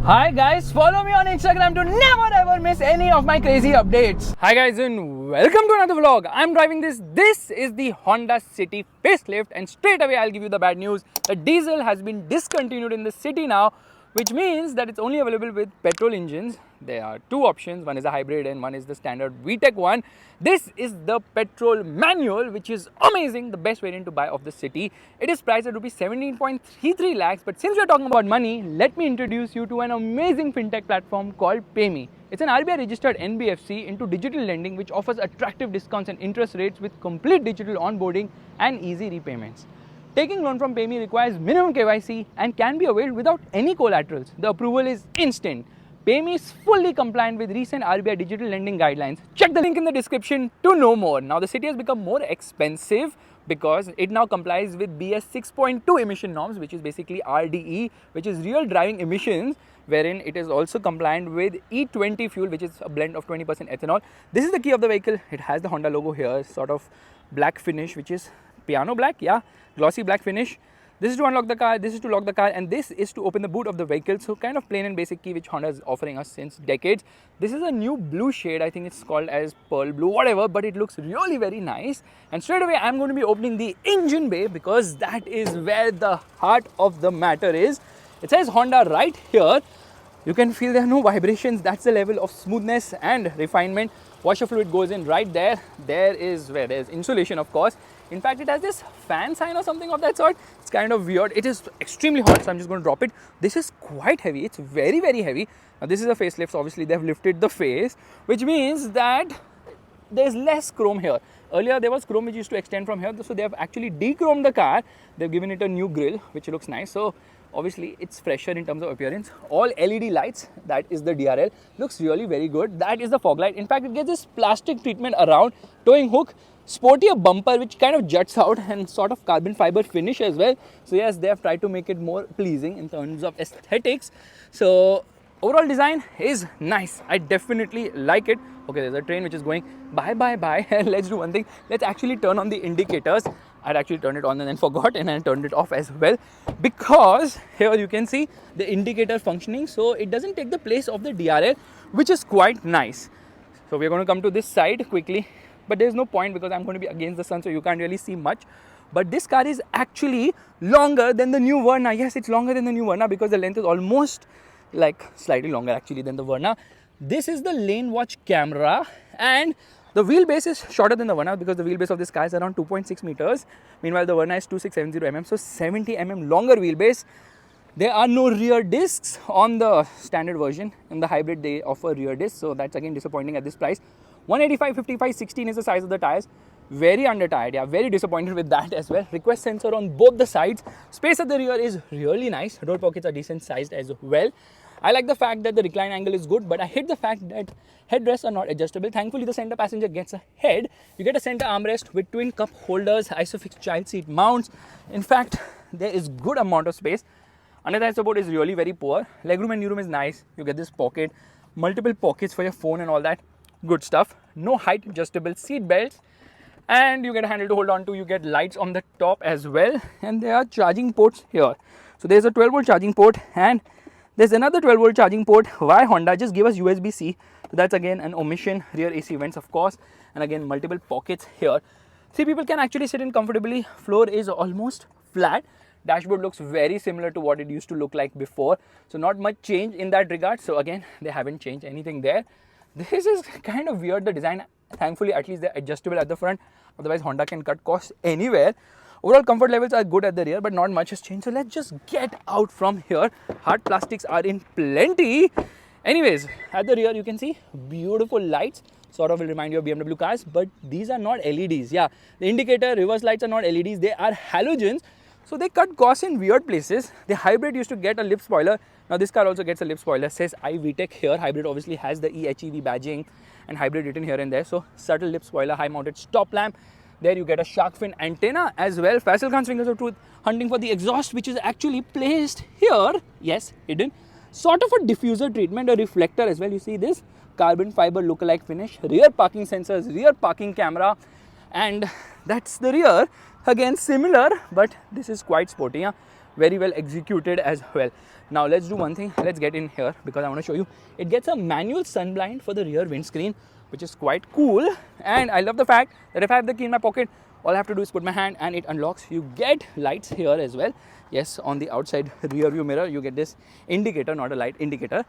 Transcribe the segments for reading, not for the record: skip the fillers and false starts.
Hi guys, follow me on Instagram to never ever miss any of my crazy updates. Hi guys and welcome to another vlog. I'm driving this. This is the Honda City Facelift and straight away I'll give you the bad news. The diesel has been discontinued in the city now, which means that it's only available with petrol engines. There are two options, one is a hybrid and one is the standard VTEC one. This is the petrol manual, which is amazing, the best variant to buy of the city. It is priced at rupees 17.33 lakhs, but since we are talking about money, let me introduce you to an amazing fintech platform called PayMe. It's an RBI registered NBFC into digital lending which offers attractive discounts and interest rates with complete digital onboarding and easy repayments. Taking loan from PayMe requires minimum KYC and can be availed without any collaterals. The approval is instant. PayMe is fully compliant with recent RBI digital lending guidelines. Check the link in the description to know more. Now the city has become more expensive because it now complies with BS 6.2 emission norms, which is basically RDE, which is real driving emissions, wherein it is also compliant with E20 fuel, which is a blend of 20% ethanol. This is the key of the vehicle. It has the Honda logo here, sort of black finish, which is piano black, yeah, glossy black finish. This is to unlock the car, this is to lock the car, and this is to open the boot of the vehicle. So kind of plain and basic key which Honda is offering us since decades. This is a new blue shade, I think it's called as pearl blue, whatever, but it looks really very nice. And straight away I'm going to be opening the engine bay because that is where the heart of the matter is. It says Honda right here. You can feel there are no vibrations. That's the level of smoothness and refinement. Washer fluid goes in right there. There is where there's insulation, of course. In fact, it has this fan sign or something of that sort. It's kind of weird. It is extremely hot, so I'm just going to drop it. This is quite heavy. It's very, very heavy. Now, this is a facelift. So obviously, they've lifted the face, which means that there's less chrome here. Earlier, there was chrome which used to extend from here. So they have actually de-chromed the car. They've given it a new grille, which looks nice. So obviously, it's fresher in terms of appearance. All LED lights, that is the DRL. Looks really very good. That is the fog light. In fact, it gets this plastic treatment around, towing hook, sportier bumper which kind of juts out and sort of carbon fiber finish as well. So yes, they have tried to make it more pleasing in terms of aesthetics. So overall design is nice. I definitely like it. Okay, there's a train which is going bye. Let's do one thing. Let's actually turn on the indicators. I'd actually turned it on and then forgot and then turned it off as well, because here you can see the indicator functioning, so it doesn't take the place of the DRL, which is quite nice. So we're going to come to this side quickly, but there's no point because I'm going to be against the sun, so you can't really see much. But this car is actually longer than the new Verna. Yes, it's longer than the new Verna because the length is almost like slightly longer actually than the Verna. This is the lane watch camera, and the wheelbase is shorter than the Verna because the wheelbase of this car is around 2.6 meters. Meanwhile, the Verna is 2670 mm, so 70 mm longer wheelbase. There are no rear discs on the standard version. In the hybrid, they offer rear discs, so that's again disappointing at this price. 185, 55, 16 is the size of the tires. Very under-tired, yeah, very disappointed with that as well. Request sensor on both the sides. Space at the rear is really nice. Door pockets are decent sized as well. I like the fact that the recline angle is good, but I hate the fact that headrests are not adjustable. Thankfully, the center passenger gets a head. You get a center armrest with twin cup holders, isofix child seat mounts. In fact, there is good amount of space. Under-thigh support is really very poor. Legroom and knee room is nice. You get this pocket, multiple pockets for your phone and all that. Good stuff. No height adjustable seat belts. And you get a handle to hold on to. You get lights on the top as well. And there are charging ports here. So there's a 12 volt charging port and there's another 12 volt charging port. Why Honda just give us USB-C? So that's again an omission. Rear AC vents, of course. And again, multiple pockets here. 3 people can actually sit in comfortably. Floor is almost flat. Dashboard looks very similar to what it used to look like before. So not much change in that regard. So again, they haven't changed anything there. This is kind of weird, the design. Thankfully, at least they're adjustable at the front. Otherwise, Honda can cut costs anywhere. Overall comfort levels are good at the rear, but not much has changed. So let's just get out from here. Hard plastics are in plenty. Anyways, at the rear, you can see beautiful lights. Sort of will remind you of BMW cars, but these are not LEDs. Yeah, the indicator, reverse lights are not LEDs. They are halogens. So they cut costs in weird places. The hybrid used to get a lip spoiler. Now this car also gets a lip spoiler. Says iVTEC here. Hybrid obviously has the EHEV badging and hybrid written here and there. So subtle lip spoiler, high mounted stop lamp. There you get a shark fin antenna as well. Faisal Khan's fingers of truth hunting for the exhaust, which is actually placed here. Yes, hidden. Sort of a diffuser treatment, a reflector as well. You see this carbon fiber lookalike finish. Rear parking sensors, rear parking camera, and that's the rear. Again, similar, but this is quite sporty. Yeah? very well executed as well. Now let's do one thing. Let's get in here because I want to show you. It gets a manual sun blind for the rear windscreen, which is quite cool. And I love the fact that if I have the key in my pocket, all I have to do is put my hand and it unlocks. You get lights here as well. Yes, on the outside rear view mirror, you get this indicator, not a light indicator.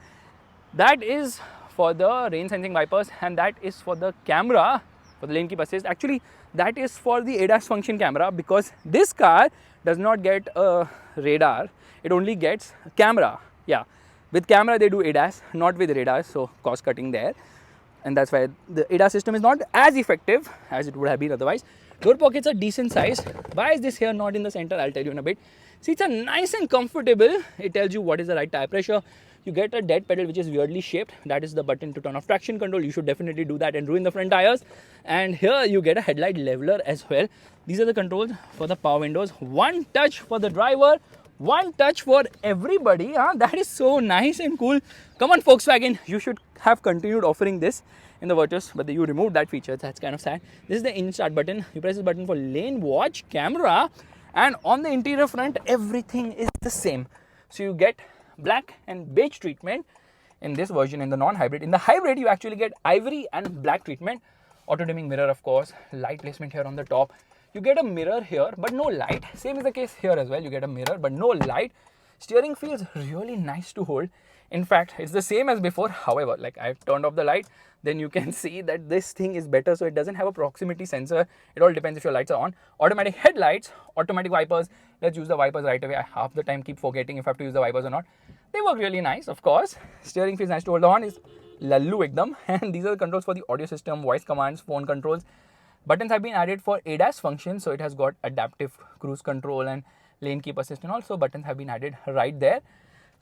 That is for the rain sensing wipers, and that is for the camera, for the lane keep assist. Actually, that is for the ADAS function camera, because this car does not get a radar. It only gets camera. Yeah, with camera they do ADAS, not with radar, so cost cutting there. And that's why the ADAS system is not as effective as it would have been otherwise. Door pockets are decent size. Why is this here not in the center? I'll tell you in a bit. Seats are nice and comfortable. It tells you what is the right tire pressure. You get a dead pedal which is weirdly shaped. That is the button to turn off traction control. You should definitely do that and ruin the front tires. And here you get a headlight leveler as well. These are the controls for the power windows. One touch for the driver, one touch for everybody. That is so nice and cool. Come on, Volkswagen, you should have continued offering this in the Virtus, but you removed that feature. That's kind of sad. This is the engine start button. You press this button for lane watch, camera, and on the interior front, everything is the same. So you get black and beige treatment in this version, in the non-hybrid. In the hybrid, you actually get ivory and black treatment. Auto dimming mirror, of course. Light placement here on the top. You get a mirror here, but no light. Same is the case here as well. You get a mirror, but no light. Steering feels really nice to hold. In fact, it's the same as before. However, like I've turned off the light, then you can see that this thing is better. So it doesn't have a proximity sensor. It all depends if your lights are on. Automatic headlights, automatic wipers. Let's use the wipers right away. I half the time keep forgetting if I have to use the wipers or not. They work really nice, of course. Steering feels nice to hold on. Is lallu ekdam. And these are the controls for the audio system, voice commands, phone controls. Buttons have been added for ADAS functions, so it has got adaptive cruise control and lane keep assist, and also buttons have been added right there.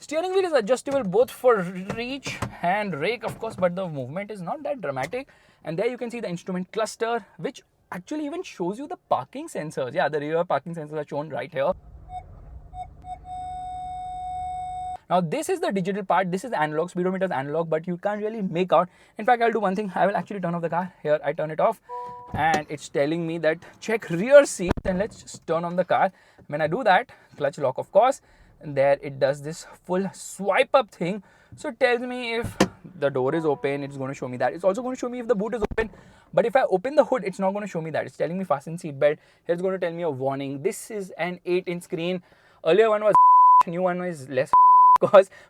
Steering wheel is adjustable both for reach and rake, of course, but the movement is not that dramatic. And there you can see the instrument cluster, which actually even shows you the parking sensors. Yeah, the rear parking sensors are shown right here. Now this is the digital part. This is analog. Speedometer is analog, but you can't really make out. In fact, I'll do one thing. I will actually turn off the car. Here, I turn it off, and it's telling me that check rear seat, and let's just turn on the car. When I do that, clutch lock, of course, and there it does this full swipe up thing. So it tells me if the door is open, it's going to show me that. It's also going to show me if the boot is open. But if I open the hood, it's not going to show me that. It's telling me fasten seat belt. Here it's going to tell me a warning. This is an 8-inch screen. Earlier one was new one is less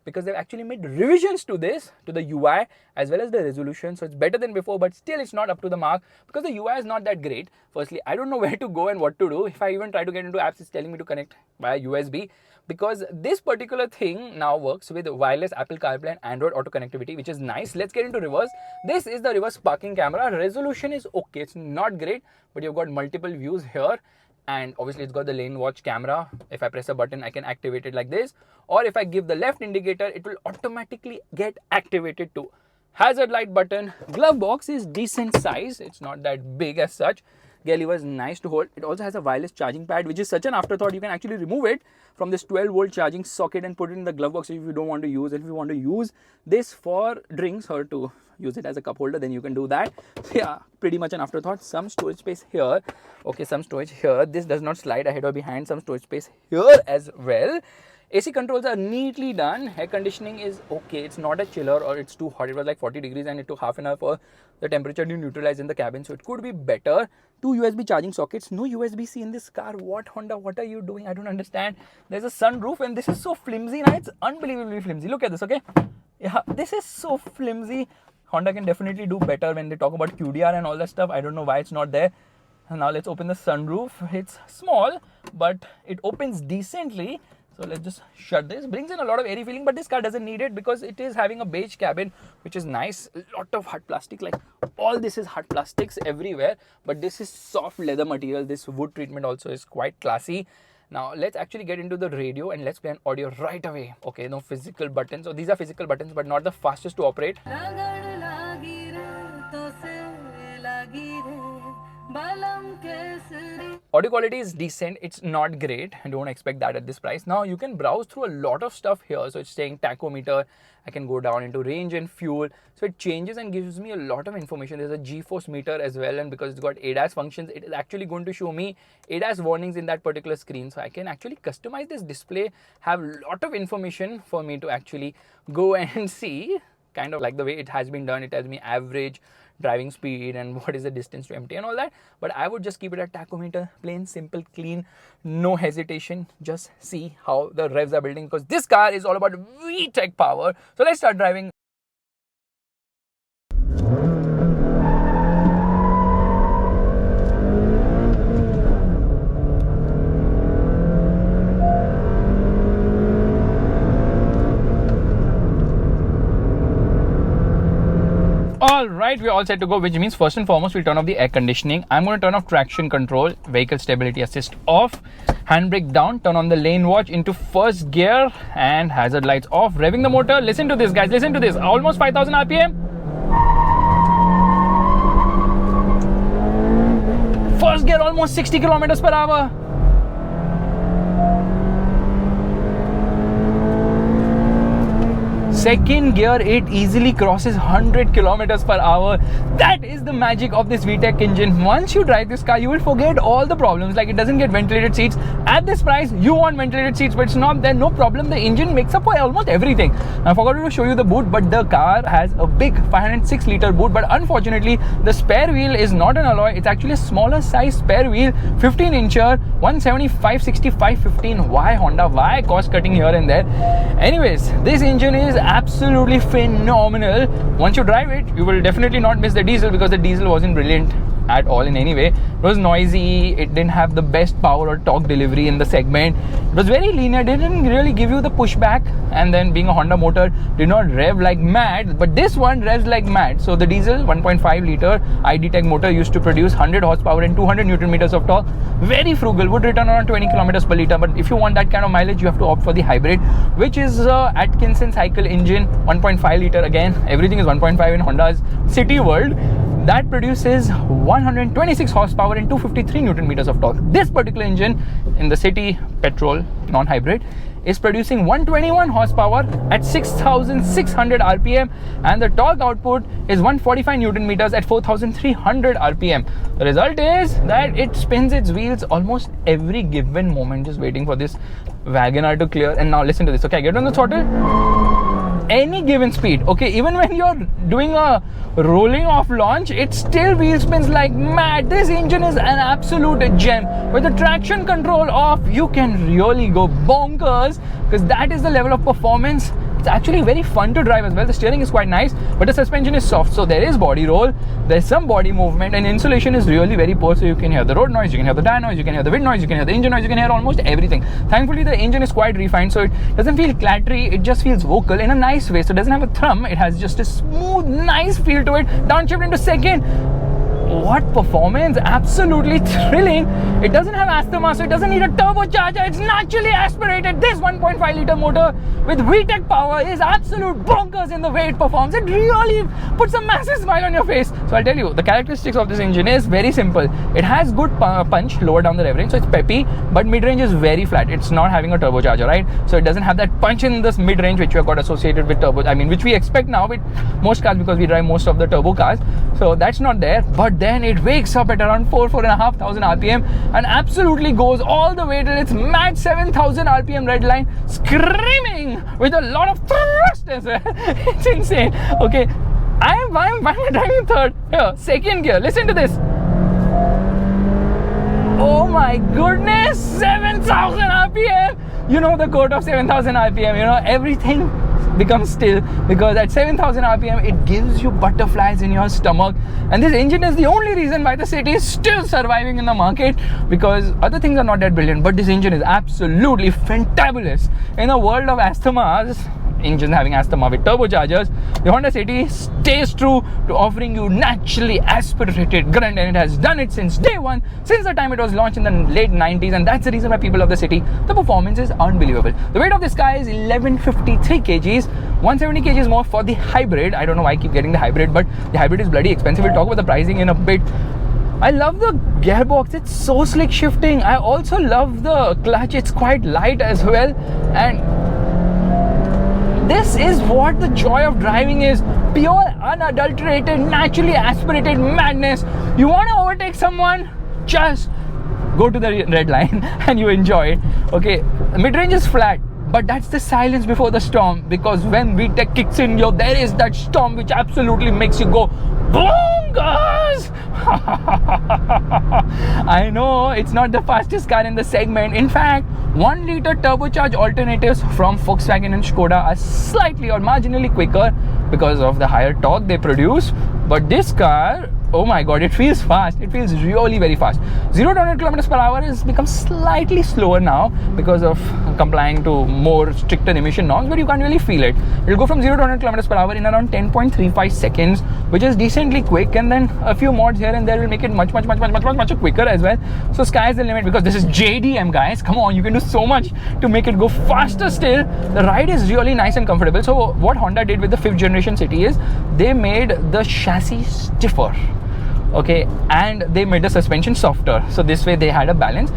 because they've actually made revisions to this, to the UI as well as the resolution. So it's better than before, but still it's not up to the mark because the UI is not that great. Firstly, I don't know where to go and what to do. If I even try to get into apps, it's telling me to connect via USB, because this particular thing now works with wireless Apple CarPlay and Android Auto connectivity, which is nice. Let's get into reverse. This is the reverse parking camera. Resolution is okay. It's not great, but you've got multiple views here. And obviously it's got the lane watch camera. If I press a button, I can activate it like this. Or if I give the left indicator, it will automatically get activated too. Hazard light button. Glove box is decent size. It's not that big as such. Gear lever is nice to hold. It also has a wireless charging pad, which is such an afterthought. You can actually remove it from this 12-volt charging socket and put it in the glove box if you don't want to use it. If you want to use this for drinks or to use it as a cup holder, then you can do that. So yeah, pretty much an afterthought. Some storage space here. Okay, some storage here. This does not slide ahead or behind. Some storage space here as well. AC controls are neatly done. Air conditioning is okay. It's not a chiller or it's too hot. It was like 40 degrees and it took half an hour for the temperature to neutralize in the cabin. So it could be better. 2 USB charging sockets. No USB-C in this car. What, Honda? What are you doing? I don't understand. There's a sunroof and this is so flimsy. Now it's unbelievably flimsy. Look at this, okay? Yeah, this is so flimsy. Honda can definitely do better when they talk about QDR and all that stuff. I don't know why it's not there. And now let's open the sunroof. It's small, but it opens decently. So let's just shut this. Brings in a lot of airy feeling, but this car doesn't need it because it is having a beige cabin, which is nice. A lot of hard plastic, like all this is hard plastics everywhere, but this is soft leather material. This wood treatment also is quite classy. Now let's actually get into the radio and let's play an audio right away. Okay, no physical buttons. So these are physical buttons, but not the fastest to operate. Audio quality is decent. It's not great. I don't expect that at this price. Now you can browse through a lot of stuff here. So it's saying tachometer. I can go down into range and fuel. So it changes and gives me a lot of information. There's a G-force meter as well, and because it's got ADAS functions, it is actually going to show me ADAS warnings in that particular screen. So I can actually customize this display, have a lot of information for me to actually go and see, kind of like the way it has been done. It tells me average driving speed and what is the distance to empty and all that, but I would just keep it at tachometer, plain, simple, clean, no hesitation. Just see how the revs are building, because this car is all about VTEC power. So let's start driving. Alright, we're all set to go, which means first and foremost we'll turn off the air conditioning. I'm going to turn off traction control, vehicle stability assist off, handbrake down, turn on the lane watch into first gear, and hazard lights off. Revving the motor. Listen to this, guys, listen to this. Almost 5,000 RPM. First gear almost 60 kilometers per hour. Second gear, it easily crosses 100 kilometers per hour. That is the magic of this VTEC engine. Once you drive this car, you will forget all the problems. Like, it doesn't get ventilated seats. At this price, you want ventilated seats, but it's not there. No problem. The engine makes up for almost everything. I forgot to show you the boot, but the car has a big 506-liter boot. But unfortunately, the spare wheel is not an alloy. It's actually a smaller size spare wheel, 15-incher, 175/60 515. Why Honda? Why cost cutting here and there? Anyways, this engine is absolutely phenomenal. Once you drive it, you will definitely not miss the diesel, because the diesel wasn't brilliant at all in any way. It was noisy, it didn't have the best power or torque delivery in the segment. It was very linear, didn't really give you the pushback, and then being a Honda motor, did not rev like mad, but this one revs like mad. So the diesel 1.5 liter VTEC motor used to produce 100 horsepower and 200 Newton meters of torque. Very frugal, would return around 20 kilometers per liter, but if you want that kind of mileage, you have to opt for the hybrid, which is Atkinson cycle engine, 1.5 liter. Again, everything is 1.5 in Honda's city world. That produces 126 horsepower and 253 Newton meters of torque. This particular engine in the city petrol non-hybrid is producing 121 horsepower at 6,600 RPM, and the torque output is 145 Newton meters at 4,300 RPM. The result is that it spins its wheels almost every given moment, just waiting for this WagonR to clear. And now listen to this. Okay, I get on the throttle. Any given speed, okay, even when you're doing a rolling off launch, it still wheel spins like mad. This engine is an absolute gem. With the traction control off, you can really go bonkers, because that is the level of performance. It's actually very fun to drive as well. The steering is quite nice, but the suspension is soft, so there is body roll, there's some body movement, and insulation is really very poor, so you can hear the road noise, you can hear the tire noise, you can hear the wind noise, you can hear the engine noise, you can hear almost everything. Thankfully, the engine is quite refined, so it doesn't feel clattery, it just feels vocal in a nice way. So it doesn't have a thrum, it has just a smooth, nice feel to it. Downshift into second. What performance, absolutely thrilling. It doesn't have asthma, so it doesn't need a turbocharger. It's naturally aspirated. This 1.5 liter motor with VTEC power is absolute bonkers in the way it performs. It really puts a massive smile on your face. So I'll tell you, the characteristics of this engine is very simple. It has good punch lower down the rev range, so it's peppy, but mid-range is very flat. It's not having a turbocharger, right? So it doesn't have that punch in this mid-range which you have got associated with turbo. I mean, which we expect now with most cars, because we drive most of the turbo cars. So that's not there. But then it wakes up at around 4,500 RPM and absolutely goes all the way till its mad 7,000 RPM red line, screaming with a lot of thrust as well. It's insane. Okay, why am I driving third? Here, second gear. Listen to this. Oh my goodness, 7,000 RPM. You know the quote of 7,000 RPM, you know, everything becomes still, because at 7,000 RPM it gives you butterflies in your stomach. And this engine is the only reason why the city is still surviving in the market, because other things are not that brilliant, but this engine is absolutely fantabulous. In a world of asthmas, engines having asthma with turbochargers, the Honda City stays true to offering you naturally aspirated grunt, and it has done it since day one, since the time it was launched in the late 90s, and that's the reason why people love the City. The performance is unbelievable. The weight of this car is 1153 kgs, 170 kgs more for the hybrid. I don't know why I keep getting the hybrid, but the hybrid is bloody expensive. We'll talk about the pricing in a bit. I love the gearbox, it's so slick shifting. I also love the clutch, it's quite light as well. And this is what the joy of driving is. Pure, unadulterated, naturally aspirated madness. You want to overtake someone? Just go to the red line and you enjoy it. Okay, mid-range is flat, but that's the silence before the storm, because when VTEC kicks in, there is that storm which absolutely makes you go bonkers. I know it's not the fastest car in the segment. In fact, 1 liter turbocharged alternatives from Volkswagen and Skoda are slightly or marginally quicker because of the higher torque they produce. But this car, oh my god, it feels fast. It feels really very fast. 0 to 100 kilometers per hour has become slightly slower now because of complying to more stricter emission norms, but you can't really feel it. It'll go from 0 to 100 kilometers per hour in around 10.35 seconds, which is decently quick, and then a few mods here and there will make it much quicker as well. So sky's the limit, because this is JDM, guys. Come on, you can do so much to make it go faster still. The ride is really nice and comfortable. So what Honda did with the 5th generation City is they made the chassis stiffer, okay, and they made the suspension softer. So this way they had a balance,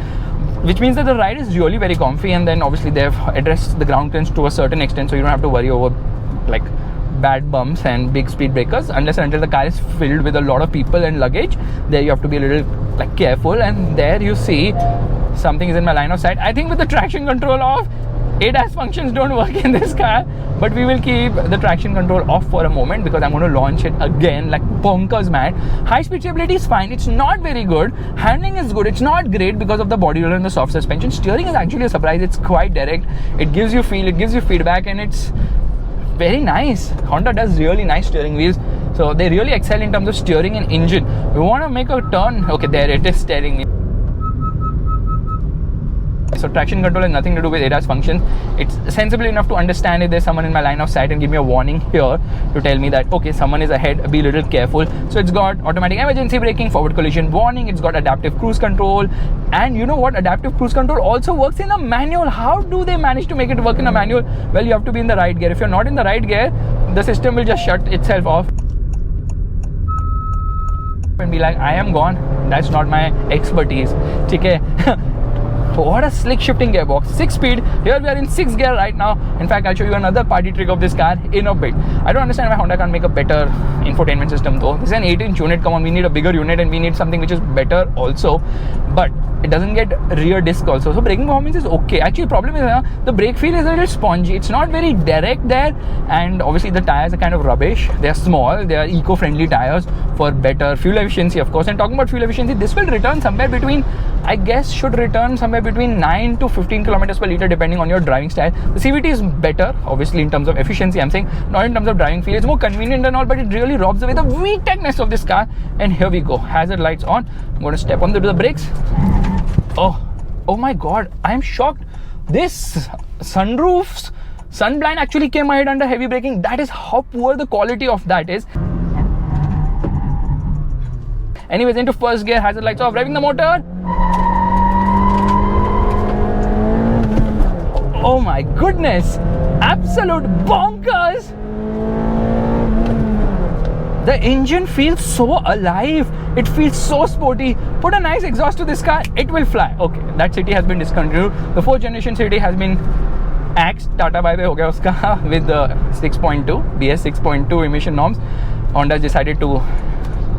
which means that the ride is really very comfy. And then obviously they've addressed the ground clearance to a certain extent, so you don't have to worry over like bad bumps and big speed breakers unless and until the car is filled with a lot of people and luggage. There you have to be a little like careful. And there you see something is in my line of sight. I think with the traction control off, ADAS functions don't work in this car, but we will keep the traction control off for a moment because I'm going to launch it again like bonkers mad. High speed stability is fine, it's not very good. Handling is good, it's not great because of the body roller and the soft suspension. Steering is actually a surprise, it's quite direct. It gives you feel, it gives you feedback, and it's very nice. Honda does really nice steering wheels, so they really excel in terms of steering and engine. We want to make a turn, okay, there it is steering me. So traction control has nothing to do with ADAS functions. It's sensible enough to understand if there's someone in my line of sight and give me a warning here to tell me that okay, someone is ahead, be a little careful. So it's got automatic emergency braking, forward collision warning, it's got adaptive cruise control. And you know what, adaptive cruise control also works in a manual. How do they manage to make it work in a manual? Well, you have to be in the right gear. If you're not in the right gear, the system will just shut itself off and be like, I am gone, that's not my expertise. Okay. What a slick shifting gearbox, 6 speed. Here we are in 6th gear right now. In fact, I'll show you another party trick of this car in a bit. I don't understand why Honda can't make a better infotainment system though. This is an 8-inch unit, come on, we need a bigger unit and we need something which is better also. But it doesn't get rear disc also. So braking performance is okay. Actually, problem is the brake feel is a little spongy. It's not very direct there, and obviously the tires are kind of rubbish. They are small. They are eco-friendly tires for better fuel efficiency, of course. And talking about fuel efficiency, this will return somewhere between, I guess, should return somewhere between 9 to 15 kilometers per liter depending on your driving style. The CVT is better, obviously, in terms of efficiency. I'm saying not in terms of driving feel. It's more convenient and all, but it really robs away the VTEC-ness of this car. And here we go. Hazard lights on. I'm going to step on the brakes. Oh my god, I am shocked. This sunroof's sunblind actually came ahead under heavy braking. That is how poor the quality of that is. Anyways, into 1st gear, hazard lights off, revving the motor. Oh my goodness, absolute bonkers. The engine feels so alive. It feels so sporty. Put a nice exhaust to this car, it will fly. Okay, that City has been discontinued. The 4th generation City has been axed. Tata bye bye ho gaya uska with the 6.2 BS 6.2 emission norms. Honda decided to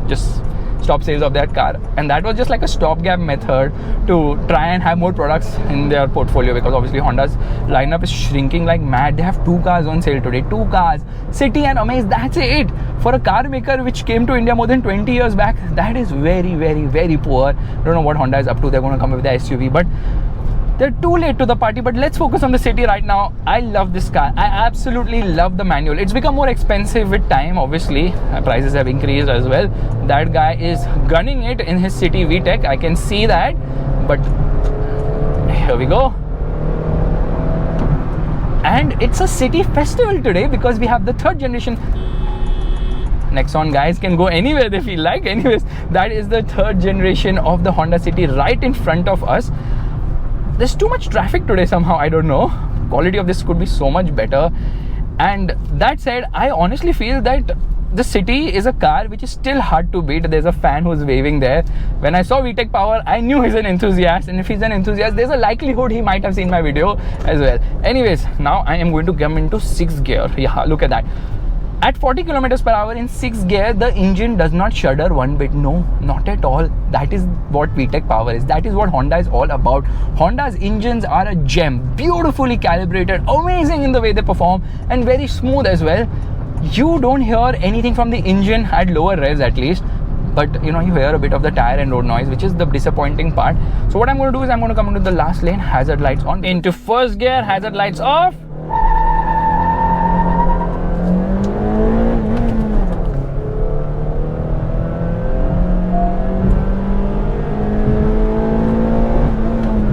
just stop sales of that car, and that was just like a stopgap method to try and have more products in their portfolio, because obviously Honda's lineup is shrinking like mad. They have 2 cars on sale today, 2 cars, City and Amaze, that's it. For a car maker which came to India more than 20 years back, that is very, very, very poor. Don't know what Honda is up to. They're going to come up with the SUV, but they're too late to the party. But let's focus on the City right now. I love this car. I absolutely love the manual. It's become more expensive with time, obviously. Prices have increased as well. That guy is gunning it in his City VTEC. I can see that. But here we go. And it's a City festival today because we have the 3rd generation. Nexon guys can go anywhere they feel like. Anyways, that is the 3rd generation of the Honda City right in front of us. There's too much traffic today somehow, I don't know. Quality of this could be so much better. And that said, I honestly feel that the City is a car which is still hard to beat. There's a fan who's waving there. When I saw VTEC Power, I knew he's an enthusiast, and if he's an enthusiast, there's a likelihood he might have seen my video as well. Anyways, now I am going to come into 6th gear. Yeah, look at that. At 40 kilometers per hour in 6th gear, the engine does not shudder one bit. No, not at all. That is what VTEC Power is. That is what Honda is all about. Honda's engines are a gem, beautifully calibrated, amazing in the way they perform, and very smooth as well. You don't hear anything from the engine at lower revs at least, but you hear a bit of the tire and road noise, which is the disappointing part. So what I'm going to do is I'm going to come into the last lane, hazard lights on. Into 1st gear, hazard lights off.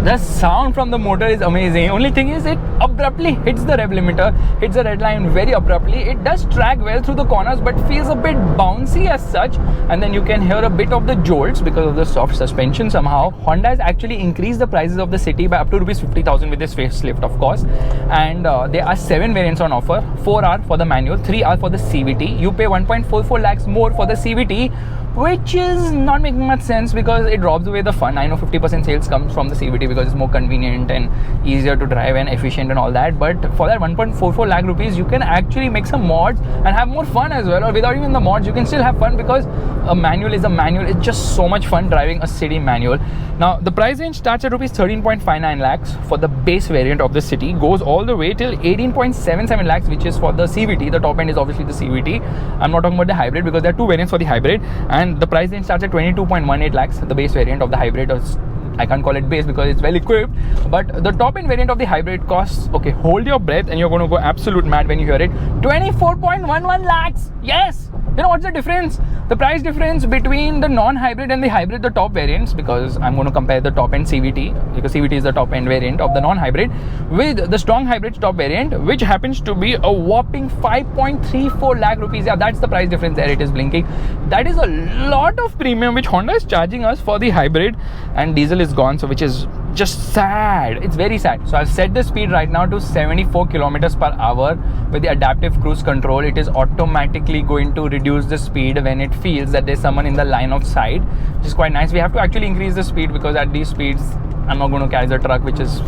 The sound from the motor is amazing. Only thing is, it abruptly hits the rev limiter, hits the red line very abruptly. It does track well through the corners, but feels a bit bouncy as such. And then you can hear a bit of the jolts because of the soft suspension somehow. Honda has actually increased the prices of the City by up to rupees 50,000 with this facelift, of course. And there are 7 variants on offer. 4 are for the manual, 3 are for the CVT. You pay 1.44 lakhs more for the CVT, which is not making much sense because it robs away the fun. I know 50% sales comes from the CVT because it's more convenient and easier to drive and efficient and all that, but for that 1.44 lakh rupees you can actually make some mods and have more fun as well. Or without even the mods, you can still have fun because a manual is a manual. It's just so much fun driving a City manual. Now the price range starts at rupees 13.59 lakhs for the base variant of the City, goes all the way till 18.77 lakhs, which is for the CVT. The top end is obviously the CVT. I'm not talking about the hybrid because there are 2 variants for the hybrid, and the price range starts at 22.18 lakhs, the base variant of the hybrid. I can't call it base because it's well equipped, but the top end variant of the hybrid costs, okay, hold your breath and you're going to go absolute mad when you hear it, 24.11 lakhs. Yes, you know what's the difference? The price difference between the non-hybrid and the hybrid, the top variants, because I'm going to compare the top end CVT, because CVT is the top end variant of the non-hybrid, with the strong hybrid's top variant, which happens to be a whopping 5.34 lakh rupees. Yeah, that's the price difference there. It is blinking. That is a lot of premium which Honda is charging us for the hybrid, and diesel is gone, so which is just sad. It's very sad. So I've set the speed right now to 74 kilometers per hour with the adaptive cruise control. It is automatically going to reduce the speed when it feels that there's someone in the line of sight, which is quite nice. We have to actually increase the speed because at these speeds I'm not going to carry the truck, which is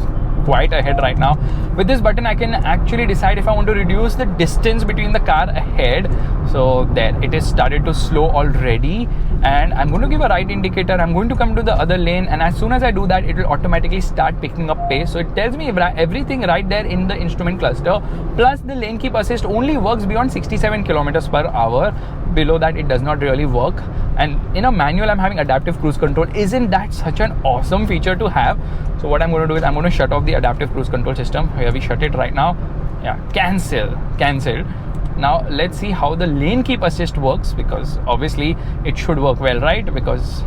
quite ahead right now. With this button I can actually decide if I want to reduce the distance between the car ahead. So there, it is started to slow already, and I'm going to give a right indicator. I'm going to come to the other lane, and as soon as I do that, it will automatically start picking up pace. So it tells me everything right there in the instrument cluster. Plus the lane keep assist only works beyond 67 kilometers per hour. Below that it does not really work. And in a manual I'm having adaptive cruise control. Isn't that such an awesome feature to have? So what I'm going to do is I'm going to shut off the adaptive cruise control system. Here we shut it right now. Yeah, cancel. Now let's see how the lane keep assist works, because obviously it should work well, right? Because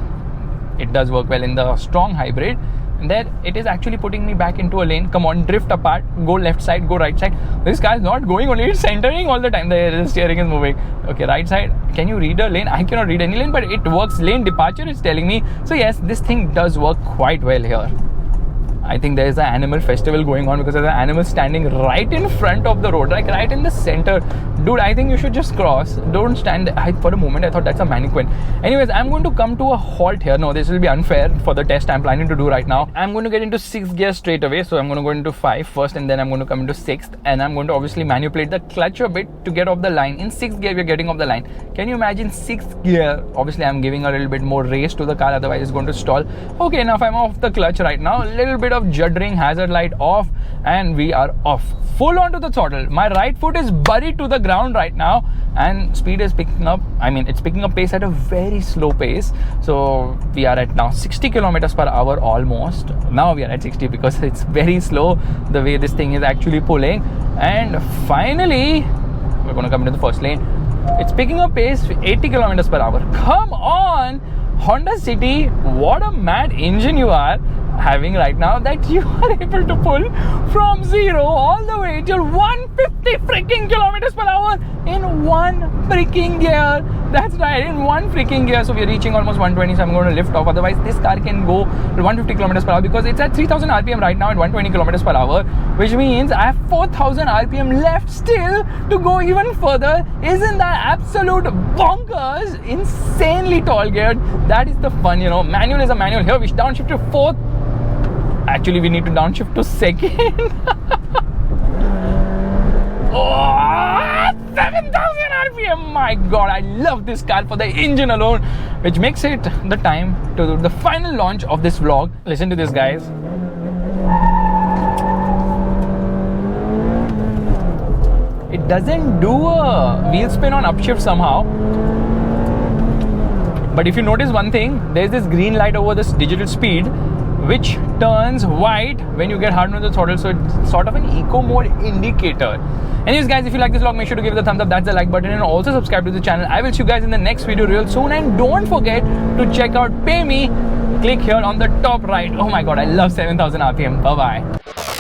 it does work well in the strong hybrid. And there it is actually putting me back into a lane. Come on, drift apart, go left side, go right side. This car is not going, only it's centering all the time. The steering is moving. Okay, right side. Can you read a lane? I cannot read any lane, but it works. Lane departure is telling me. So yes, this thing does work quite well here. I think there is an animal festival going on because there's an animal standing right in front of the road, like right in the center. Dude, I think you should just cross. Don't stand there. For a moment I thought that's a mannequin. Anyways, I'm going to come to a halt here. No, this will be unfair for the test I'm planning to do right now. I'm going to get into 6th gear straight away. So I'm going to go into 5 first, and then I'm going to come into 6th, and I'm going to obviously manipulate the clutch a bit to get off the line. In 6th gear, we're getting off the line. Can you imagine 6th gear? Obviously, I'm giving a little bit more race to the car, otherwise it's going to stall. Okay, enough. I'm off the clutch right now. A little bit of juddering, hazard light off, and we are off. Full onto the throttle. My right foot is buried to the ground right now, and speed is picking up. I mean, it's picking up pace at a very slow pace. So we are at now 60 kilometers per hour almost. Now we are at 60 because it's very slow the way this thing is actually pulling. And finally, we're going to come into the first lane. It's picking up pace 80 kilometers per hour. Come on, Honda City, what a mad engine you are having right now, that you are able to pull from 0 all the way till 150 freaking kilometers per hour in one freaking gear. That's right, in one freaking gear. So we're reaching almost 120, so I'm going to lift off. Otherwise, this car can go to 150 kilometers per hour because it's at 3000 RPM right now at 120 kilometers per hour, which means I have 4000 RPM left still to go even further. Isn't that absolute bonkers? Insanely tall geared. That is the fun, you know. Manual is a manual. Here we downshift to 4th. Actually, we need to downshift to 2nd. Oh, 7000 RPM. My god, I love this car for the engine alone, which makes it the time to do the final launch of this vlog. Listen to this, guys. It doesn't do a wheel spin on upshift somehow. But if you notice one thing, there's this green light over this digital speed which turns white when you get hard on the throttle, so it's sort of an eco mode indicator. Anyways guys, if you like this vlog, make sure to give it a thumbs up, that's the like button, and also subscribe to the channel. I will see you guys in the next video real soon, and don't forget to check out Pay Me. Click here on the top right. Oh my god, I love 7000 RPM. Bye bye.